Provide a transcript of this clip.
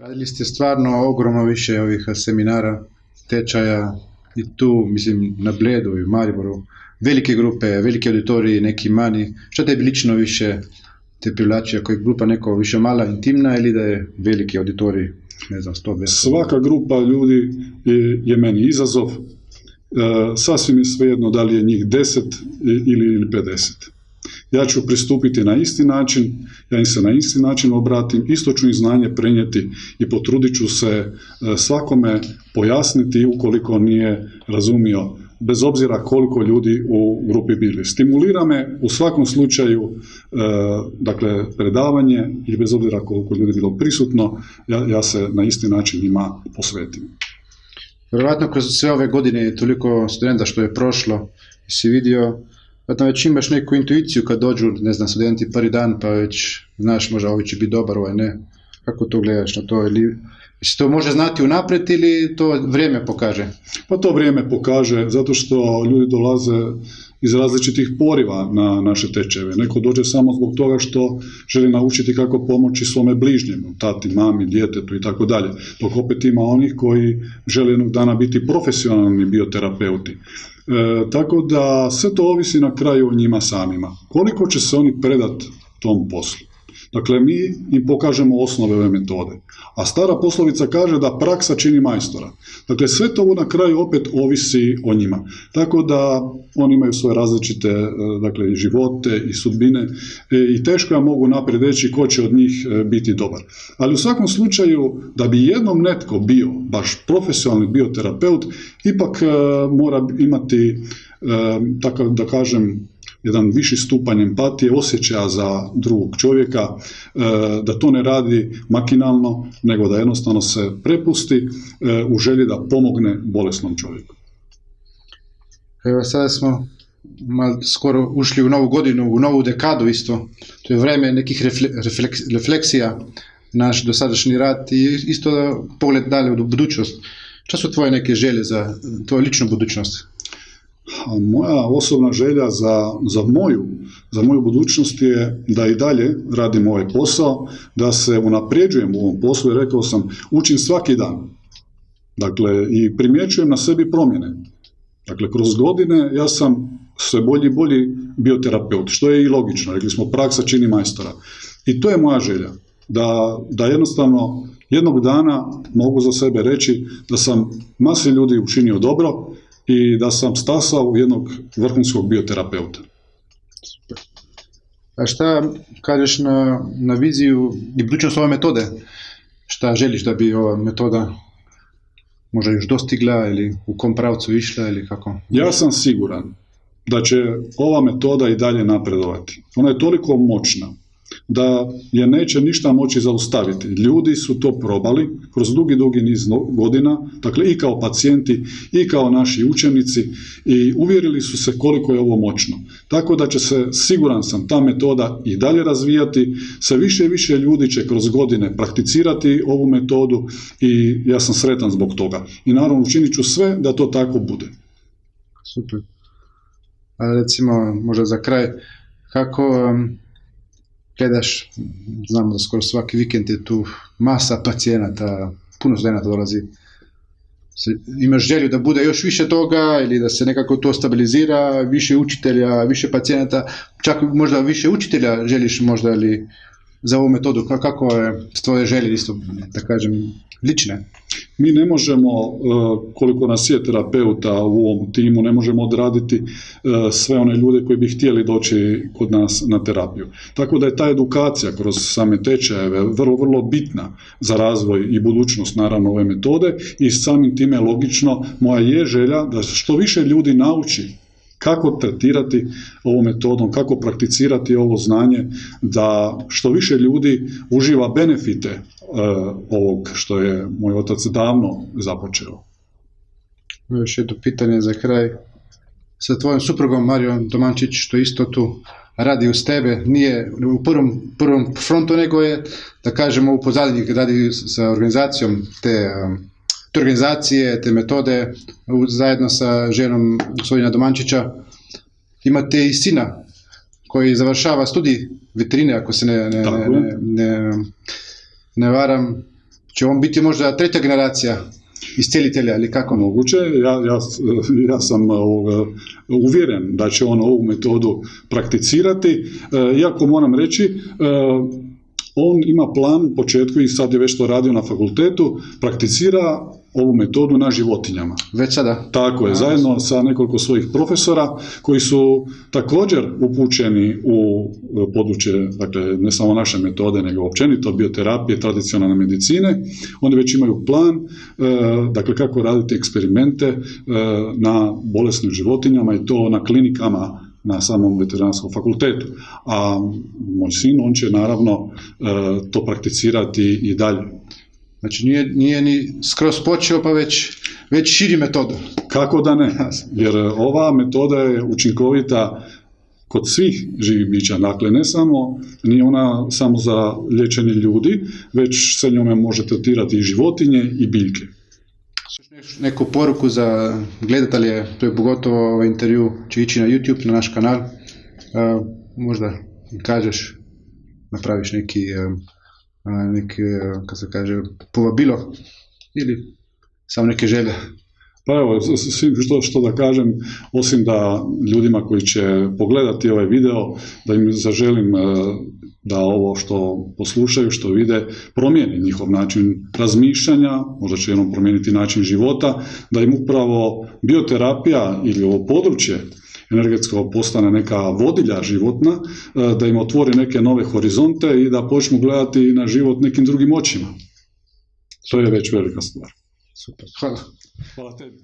Radili ste stvarno ogromno više ovih seminara, tečaja i tu, mislim, na Bledu i u Mariboru. Velike grupe, veliki auditoriji, neki manji. Što tebi lično više te privlači, ako je grupa neko više mala, intimna ili da je veliki auditorij, ne znam, 100-200? Svaka grupa ljudi je meni izazov. Sasvim je svejedno da li je njih 10 ili 50. Ja ću pristupiti na isti način, ja im se na isti način obratim, isto ću im znanje prenijeti i potrudit ću se svakome pojasniti ukoliko nije razumio, bez obzira koliko ljudi u grupi bili. Stimulira me u svakom slučaju predavanje i bez obzira koliko ljudi bilo prisutno, ja se na isti način njima posvetim. Vjerovatno kroz sve ove godine toliko studenta što je prošlo, si vidio, već imaš neku intuiciju kad dođu, ne znam, studenti prvi dan, pa već znaš možda ovaj će biti dobar, ovaj ne. Kako to gledaš na to? Ili se to može znati unaprijed ili to vrijeme pokaže? Pa to vrijeme pokaže, zato što ljudi dolaze iz različitih poriva na naše tečajeve. Neko dođe samo zbog toga što želi naučiti kako pomoći svome bližnjemu, tati, mami, djetetu i tako dalje. Dok opet ima onih koji žele jednog dana biti profesionalni bioterapeuti. Tako da sve to ovisi na kraju o njima samima. Koliko će se oni predati tom poslu? Dakle, mi im pokažemo osnove ove metode. A stara poslovica kaže da praksa čini majstora. Dakle, sve to na kraju opet ovisi o njima. Tako da oni imaju svoje različite i živote i sudbine i teško ja mogu naprijed reći ko će od njih biti dobar. Ali u svakom slučaju, da bi jednom netko bio baš profesionalni bioterapeut, ipak mora imati, tako da kažem, jedan viši stupanj empatije, osjećaja za drugog čovjeka, da to ne radi makinalno, nego da jednostavno se prepusti u želji da pomogne bolesnom čovjeku. Evo, sada smo skoro ušli u novu godinu, u novu dekadu isto. To je vrijeme nekih refleksija, naš dosadašnji rad i isto pogled dalje u budućnost. Što su tvoje neke želje za tvoju ličnu budućnost? Moja osobna želja za moju budućnost je da i dalje radim ovaj posao, da se unapređujem u ovom poslu i rekao sam, učim svaki dan. Dakle, i primjećujem na sebi promjene. Dakle, kroz godine ja sam sve bolji i bolji bioterapeut, što je i logično, rekli smo praksa čini majstora. I to je moja želja, da jednostavno jednog dana mogu za sebe reći da sam masi ljudi učinio dobro i da sam stasao u jednog vrhunskog bioterapeuta. Super. A šta kažeš na viziju i budućnost ove metode? Šta želiš da bi ova metoda možda još dostigla ili u kom pravcu išla ili kako? Ja sam siguran da će ova metoda i dalje napredovati. Ona je toliko moćna da je neće ništa moći zaustaviti. Ljudi su to probali kroz dugi niz godina, dakle i kao pacijenti i kao naši učenici i uvjerili su se koliko je ovo moćno. Tako da će se, siguran sam, ta metoda i dalje razvijati, sve više i više ljudi će kroz godine prakticirati ovu metodu i ja sam sretan zbog toga. I naravno učinit ću sve da to tako bude. Super. A recimo, možda za kraj, kako gledaš, znamo da skoro svaki vikend je tu masa pacijenata, puno studenata dolazi. Imaš želju da bude još više toga ili da se nekako to stabilizira, više učitelja, više pacijenata, čak možda više učitelja želiš možda ili za ovu metodu, kako je tvoje želje isto, da kažem, lične? Mi ne možemo, koliko nas je terapeuta u ovom timu, ne možemo odraditi sve one ljude koji bi htjeli doći kod nas na terapiju. Tako da je ta edukacija kroz same tečajeve vrlo bitna za razvoj i budućnost naravno ove metode i samim time logično moja je želja da što više ljudi nauči kako tretirati ovom metodom, kako prakticirati ovo znanje, da što više ljudi uživa benefite ovog što je moj otac davno započeo. Još jedno pitanje za kraj. Sa tvojom suprugom Marijom Domančić, što isto tu radi uz tebe, nije u prvom frontu, nego je, da kažemo, u pozadnji radi sa organizacijom te organizacije, te metode, zajedno sa ženom gospodina Domančića. Imate i sina koji završava studij veterine, ako se ne varam. Će on biti možda treća generacija iscijelitelja ili kako? Moguće, ja sam uvjeren da će on ovu metodu prakticirati, iako moram reći, on ima plan u početku i sad je već to radio na fakultetu, prakticira ovu metodu na životinjama. Već sada? Tako je, zajedno sa nekoliko svojih profesora koji su također upućeni u područje, dakle ne samo naše metode, nego općenito bioterapije, tradicionalne medicine. Oni već imaju plan, dakle kako raditi eksperimente na bolesnim životinjama i to na klinikama na samom veterinarskom fakultetu. A moj sin, on će naravno to prakticirati i dalje. Znači nije ni skroz počeo, pa već širi metodu. Kako da ne? Jer ova metoda je učinkovita kod svih živih bića. Dakle, nije ona samo za liječenje ljudi, već se njome može tretirati i životinje i biljke. Neku poruku za gledatelje, to je pogotovo ovaj intervju će ići na YouTube, na naš kanal, možda kažeš, napraviš neki kako se kaže, povabilo ili samo neke želje. Pa evo, što da kažem, osim da ljudima koji će pogledati ovaj video, da im zaželim da ovo što poslušaju, što vide, promijeni njihov način razmišljanja, možda će jednom promijeniti način života, da im upravo bioterapija ili ovo područje energetsko postane neka vodilja životna, da im otvori neke nove horizonte i da počnu gledati na život nekim drugim očima. To je već velika stvar. Super, hvala. Hvala tebi.